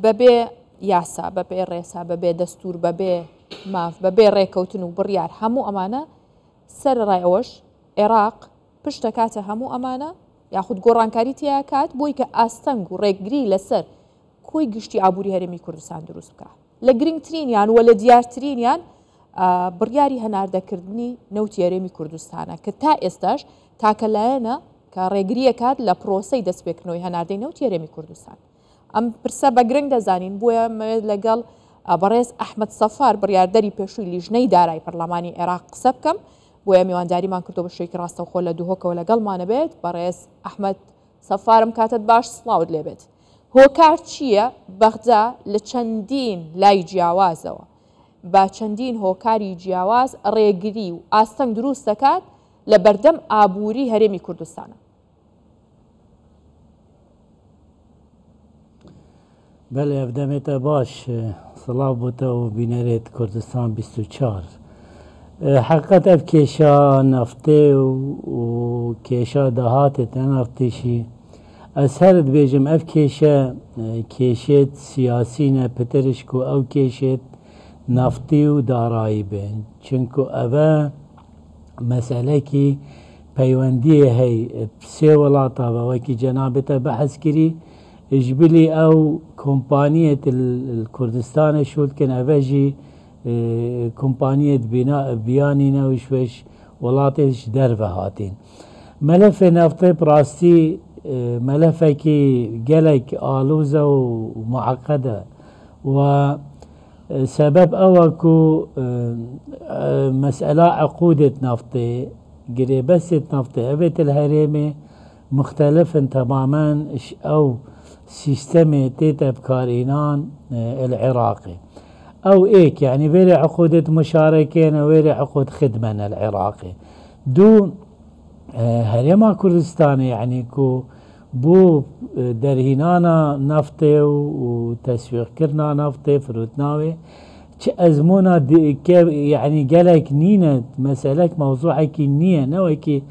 بەبێ یاسا بەبێ ڕێسا بەبێ دەستور بەبێ ماف بەبێ ڕێکەوتن و بڕیار هەموو ئەمانە سەرڕای ئەوەش عێراق پشتە کاتە هەموو ئەمانە یاخود گۆڕانکاری تیا کات بۆی کە ئاستەنگ و ڕێکگری لەسەر کۆی گشتی ئابووری هەرێمی کوردستان دروست بکە لە گرنگترینیان وە لە دیارترینیان بڕیاری هەناردەکردنی نەوتی هەرێمی کوردستانە کە تا ئێستاش تاکەلایەنە کە ڕێگریە کات لە پرۆسەی دەستپێکردنەوەی هەناردەی نەوتی هەرێمی کوردستان ئەم پرسە بە گرنگ دەزانین بۆیە لەگەڵ بەڕێز ئەحمەد سەفار بڕیاردەری پێشووی لیژنەی دارایی پەرلەمانی عێراق قسە بکەم بۆیە میوانداریمان کردو بە شێکی ڕاستەوخۆ لە دووهۆکەوە لەگەڵمانە بێت بەڕێز ئەحمەد سەفارم کاتت باش سڵاوت لێبێت هۆکار چییە بەغدا لە چەندین لای جیاوازەوە با چەندین هۆکاری جیاواز ڕێگری و ئاستەنگ دروست دەکات لە بەردەم ئابووری هەرێمی کوردستانە بەڵێ ئەفدەمێتە باش سڵاو بۆتەوە و بینەرێت کوردستان 24 حقیقەت ئەف کێشە نەفتێ و کێشە داهاتێت نەفتێشی ئەس هەرت بێژم ئەف کێشە کێشێت سیاسینە پترشک و ئەو کێشێت نفتی و دارایی بێن چونکو ئەوە مەسەلەکی پەیوەندیە هەی سێ وڵاتە بەوەکی جەنابێتە بەحەزکری اجبلي او كومبانية الكردستان شول كان افاجي كومبانية بناء بيانينا وشوش ولاتش درفه هاتين ملف نفطي براستي ملفكي قالك آلوزة ومعقدة وسبب اوكو مسألة عقودة نفطي قريبسة نفطي ابيت الهريمي مختلف تماما او سيستمي تيتا بكارينان العراقي او ايك يعني ويري عقودة مشاركين ويري عقود خدمة العراقي دو هريما كردستاني يعني كو بو درهينانا نفطي وتسويق كرنا نفطي فروتناوي ازمونا يعني قالك نينا مسألك موضوعك نية نوكي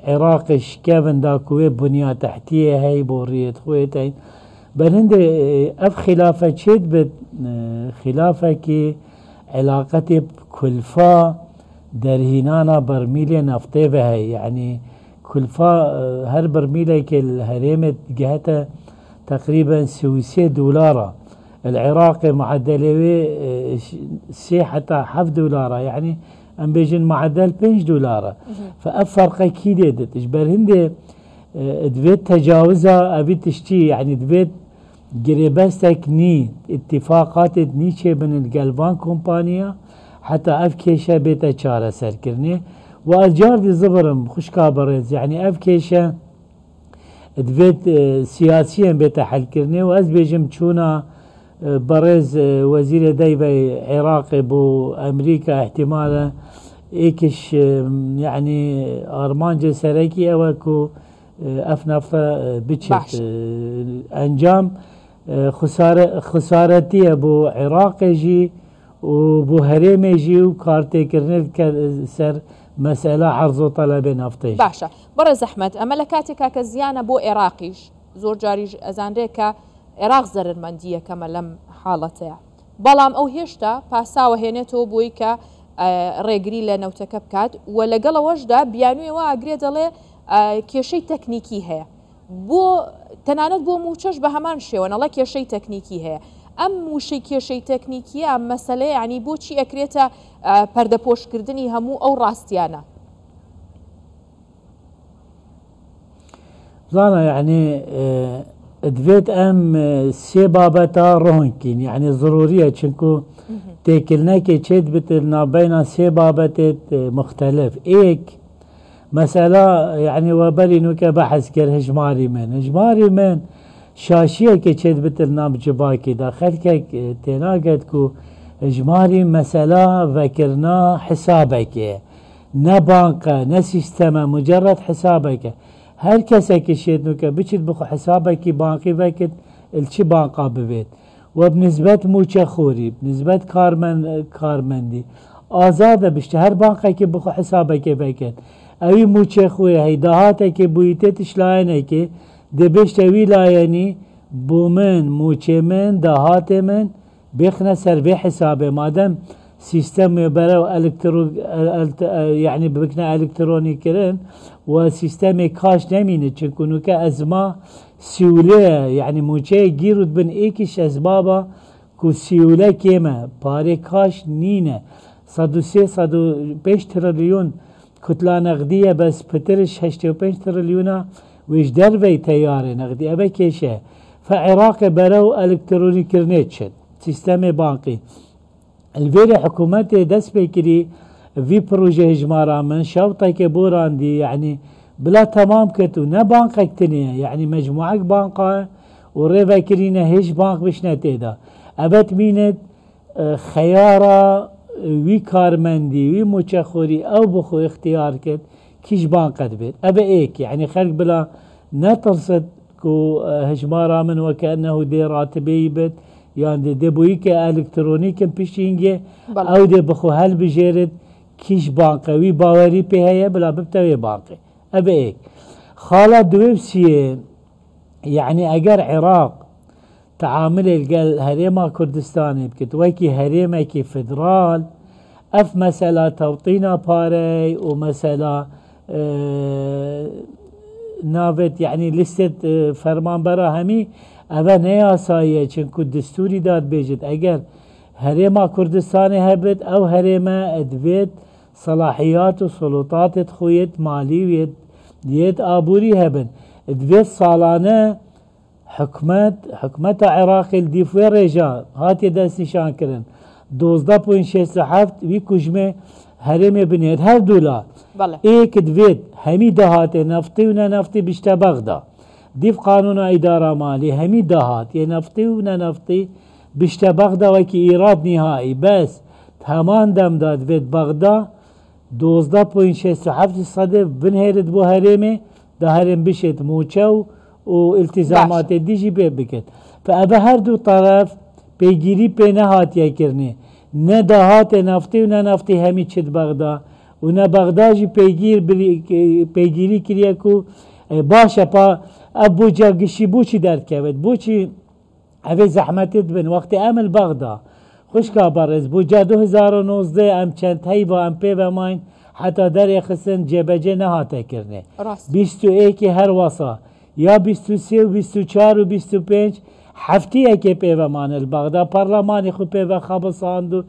عراقش كيفن داكوي بنية تحتية هاي بورية خويتين بلند اف خلافة شد بد خلافة كي علاقتي بكلفا درهينانا برميلة نفطي بهاي يعني كلفا هر برميلة كي الهريمة جهتها تقريبا $6 العراق معدلوي سي حتى $7 يعني ام بيجن معدل $5 فافرق اكيد تجبر هندي دبيت تجاوزها ابي تشتي يعني دبيت قريبستك ني اتفاقات نيشي بين القلبان كومبانيا حتى افكيشا بيتا شارة سركرني واجار دي زبرم خوش كابرز يعني افكيشا دبيت سياسيا بيتا حلكرني واز بيجم تشونا برز وزير دايبة عراقي بو امريكا احتمالا ايكش يعني ارمانج سركي اوكو افنافة بتشت انجام خسارتي بو عراقي جي وبو هريمي جي وكارتي كرنل سر مسألة عرض وطلب نفطي باشا برز احمد املكاتك كزيانة بو عراقيش زور جاري ازانريكا عراق زەرمەندیە کەمە لەم حاڵەتەیە بەڵام ئەو هێشتا پاساوە هێنێتەوە بۆی کە ڕێگری لە نەوتەکە بکات و لەگەڵەوەشدا بیانوێەوە ئاگرێ دەڵێ کێشەی تەکنیکی هەیە بۆ تەنانەت بۆ موچەش بە هەمان شێوەنەڵە کێشەی تەکنیکی هەیە ئەم وشەی کێشەی تەکنیکیە ئەم مەسەلەیە ینی بۆچی ئەکرێتە پەردەپۆشکردنی هەموو ئەو ڕاستیانە زانە يعني دفيت ام سي بابتا روهنكين يعني ضرورية چنكو تيكلنا كي تشد بتلنا بين سي بابتت مختلف ايك مسألة يعني وبلي نوكا بحث كر هجماري من شاشية كي تشد بتلنا بجباكي داخل كي تناقد كو هجماري مسألة فكرنا حسابك نا بانكا نا سيستما مجرد حسابك هر کسی که شد نوکه بچید بخو حسابه کی بانقی وکت الچی بانقا ببید و بنسبت موچه خوری بنسبت کارمندی آزاده بشته هر بانقی که بخو حسابه کی وکت اوی موچه خوی هی دهاته که بویتتش لاینه که ده بشته وی لاینی بومن موچه من دهات من بيخنا سر في حسابه مادام سيستم برو يعني بكنا الكتروني كرن وسيستم كاش نمينه چونكو نوكا ازما سيوله يعني موچه گيرود بن ايكش اسبابا كو سيوله كيما باري كاش نينه 105 تريليون كتلة نقدية بس بترش 85 تريليون ويش دربي تياري نقدي أبا كيشه فعراق برو الكتروني كرنيتشن سيستم بانقي الفيري حكومتي دس بكري في بروجه هجمارا من شوطة كبوران دي يعني بلا تمام كتو نا بانقك تنية يعني مجموعة بانقا وريفا كرينا هيش بانق بشنا تيدا أبت مينت خيارة وی کارمندی وی مچخوری او بخو اختیار کرد کیش بان قد بيت ابا ايك يعني خلق بلا نترصد كو هجمارا من وكأنه دي راتبي بيت يعني دي بويك الكترونيك بيشينجي او دي بخو هل بجيرد كيش بانقه وي باوري بهاية بلا ببتوي بانقه ابا ايك خالا دوبسيه يعني اگر عراق تعامل القل هريما كردستاني بكت ويكي هريما كي فدرال اف مسألة توطينا باري ومسألة نافت يعني لستة فرمان برا همي ابا نياسايا چنكو دستوري داد بيجد اگر هريما كردستاني هبت او هريما ادبيت صلاحيات وسلطات خويت مالي ويت ديت ابوري هبن ادبيت صالانه حكمت عراقي الديفوي رجال هاتي دست نشان كرن 12.67 وي كجمه هرمي بنيت هر دولا ايك دويت همي دهات نفطي ونا نفطي بشتا بغدا ديف قانون اداره مالي همي دهات يا نفطي ونا نفطي بشتا بغدا وكي ايراد نهائي بس تمام دم داد بيت بغدا 12.67 صدف بنهرد بو هرمي ده هرم بشت موچو والتزامات ديجي بكت فأبا هر دو طرف بيجيري بينا هاتيا كرني نا دهات نفطي ونا نفطي همي چد بغدا ونا بغدا جي بيجيري كرياكو باشا با ابو جا قشي بوچي در كبت بوچي اوه زحمتت بن وقت امل بغدا خوش كابرز بو جا 2019 ام چند هيبا ام بيبا ماين حتى در يخسن جبجه نهاتا كرني 21 هر وصا یا 23 و 24 و 25 هفته که پیومان البغدا پارلمانی خو پیو خبصاندو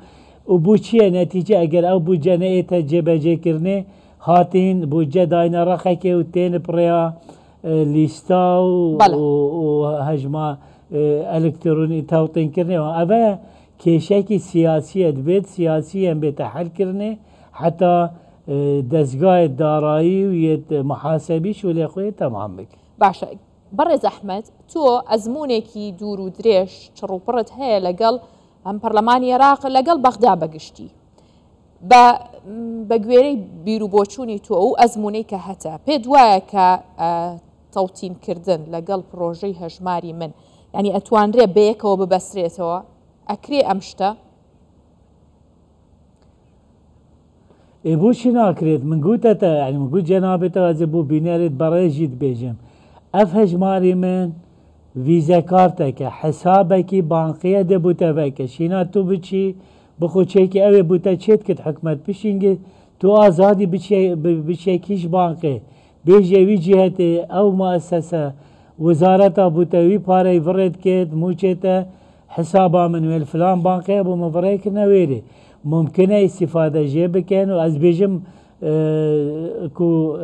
و بو چیه نتیجه اگر او بو جنه ایتا جبجه کرنه هاتین بو جداین رخه که و تین پریا لیستا و هجما الکترونی توطین کرنه و اوه کشکی سیاسی ادبید سیاسی هم بیتا حل کرنه حتی دزگاه دارایی و یه محاسبیش و لیخوی تمام بکن باشا برز احمد تو ازمونێکی دوور و درێژ چڕوپڕت هەیە لەگەڵ ئەم پەرلەمانی عێراق لەگەڵ بەغدا بەگشتی بە گوێرەی بیرروبۆچوونی تۆ ئەو ئەزمونەی کە هەتا پێت وایە کە تەوتینکردن لەگەڵ پرۆژەی هەژماری من ینی ئەتوانرێ بەیەکەوە ببەسرێتەوە ئەکرێ ئەم شتە بۆچی ناکرێت من گوتەتە ینی من گوت جەنابێتەوە ئەجە بۆ بینەرێت بەڕێژیت بێژم اف هجماري من فيزا كارتك حسابك بانقية دبوتافك شينا تو بتشي بخو تشيكي اوي بوتا تشيت كت حكمت بشينجي تو ازادي بتشي كيش بانقي بيجي وي جهتي او مؤسسة وزارة بوتاوي باري فرد كت موچيتا حسابا من ويل فلان بانقي ابو مفريك نويري ممكن استفادة جيبكن و از بيجم كو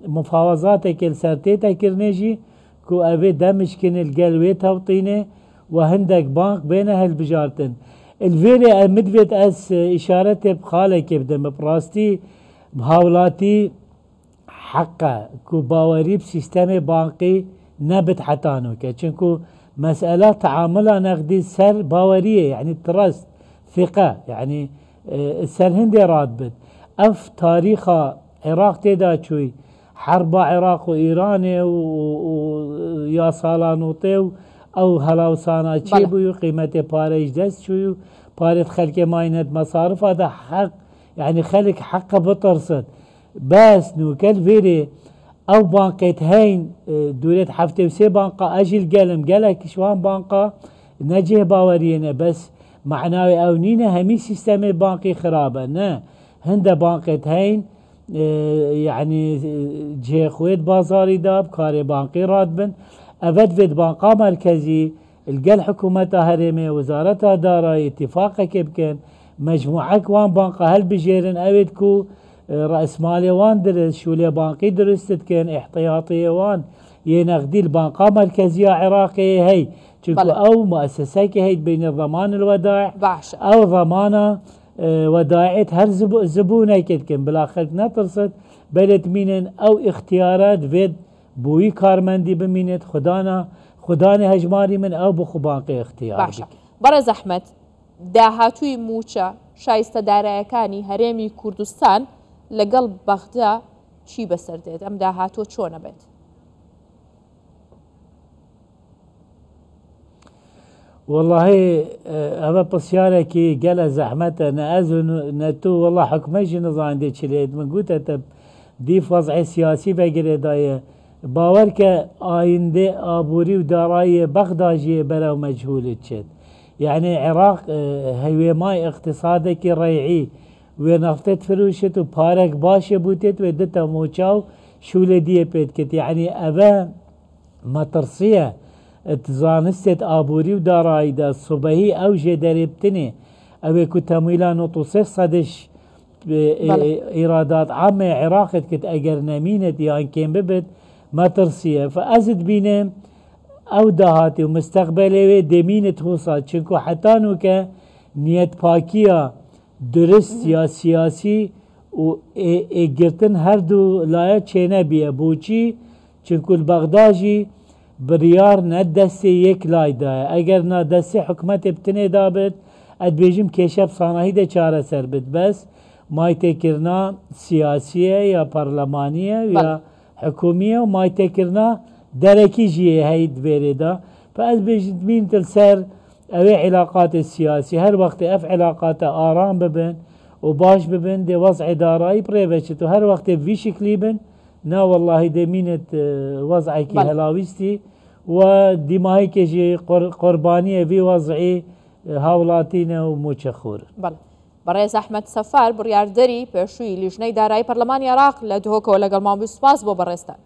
مفاوضاتك السرتيتا كرنيجي كو ابي دمشكن القلوي توطينه وهندك بانك بينها البجارتن الفيري مدفت اس اشارتي بخالك بدم براستي بهاولاتي حقه كو باوري بسيستم بانقي نبت حتانوكا چنكو مسألة تعاملها نقدي سر باورية يعني ترست ثقة يعني السر هندي راتبت اف تاريخ عراق تيدا شوي حرب عراق وإيران ويا صالانوطي أو هلاوسانا تشيبو قيمة باريش دست شوي باريت خلق ماينة مصارف هذا حق يعني خلق حق بطرصد بس نو كالفيري ئەو بانقێت هەین دوورێت هەفتێ و سێ بانقا ئەژیل گەلم گەلێکیشوان بانقا نەجێ باوەریێنە بەس معناوی ئەو نینە هەمی سیستەمێ بانقی خراپە نە هەندە بانقێت هەین یعنی جێخوێت بازاری دا بکارێ بانقی ڕات بن ئەڤەت بێت بانقا مرکزی الگەل حکوومەتە هەرێمێ وەزارەتە دارایی اتفاقێکێ بکەن مجموعەک وان بانقا هەلبژێرن ئەوێت کو ڕئسمالێ وان درست شولێ بانقی درستت کەن احتیاطیە وان یە نەغدیل بانقا مرکزیە عێراقی هەی چونکو ئەو مؤسسەیەکی هەیت بین ضمان الودائع ئەو ضمانە ودائعت هەر زبوونێکت کەن بلا خەلک نەترست بەلێت مینن ئەو اختیارات بێت بووی کارمەندی بمینێت خوددانە هەژماری من ئەو بخو بانقی اختیار بەڕێز ئەحمەد داهاتووی موچە شایستەدارایەکانی هەرێمی کوردستان لەگەڵ بەغدا چی بەسەر دێت ئەم داهاتۆ چۆنە بێت؟ والله ئەمە پرسیارێکی گەلە زەحمەتە نە ئەز نە تو والله حکومەژی نزاندێ چ لێت من گوتەتە دیف وەزعی سیاسی بەگرێدایە باوەرکە ئایندێ ئابووری و داراییە بەغداژیە بەرەو مەجهولت چێت یعنی عێراق هەیوێمای اقتصادێکی ڕێعی وێ نەفتێت فروشت و پارێک باشە بوتێت وێ دتە موچاو شولێ دیە پێت کرد یعنی ئەvە مەترسیە زانستێت ئابووری و داراییدا سوبەهی ئەو ژێ دەرێبتنێ ئەوێ کو تەمویلان و سەدش ئیرادات عامێ عێراقت کرد ئەگەر نەمینێت یان کێم ببێت مەترسیە فەئەزت بینێ ئەو داهاتی و مستەقبلێوێ دەمینت هوسا چونکو حەتانوکە نیەت پاکیە درست یا سیاسی و ئێگرتن هەردوو لایە چێنە بیە بۆچی چونکو بەغداژی بڕیار نە دەستێ یەک لایدایە ئەگەر نا دەستێ حکومەتێ بتنێدا بێت ئەدبێژم کێشە سانەهی دە چارەسەر بێت بەس مایتێکردنا سیاسیە یا پەرلەمانیە یا حکومیە و مایتێکردنا دەرەکی ژیە هەیت بێرێدا فەس بێژبینتر سەر ئەوێ علاقاتی سیاسی هەر وەختی ئەف علاقاتە ئارام ببن و باش ببن دێ وەزعی دارایی پڕێبەچێت و هەر وەختێ وی شکلی بن نا والله دەمینێت وەزعێکی هەلاویستی و دیماهیکێژی قوربانیە وی وەزعی هاوڵاتینە و موچەخۆر بەڕێز ئەحمەد سەفار بڕیاردەری پێشووی لیژنەی دارایی پەرلەمانی عێراق لە دهۆکەوە لەگەڵ ماوەی سوپاس بۆ بەڕێستان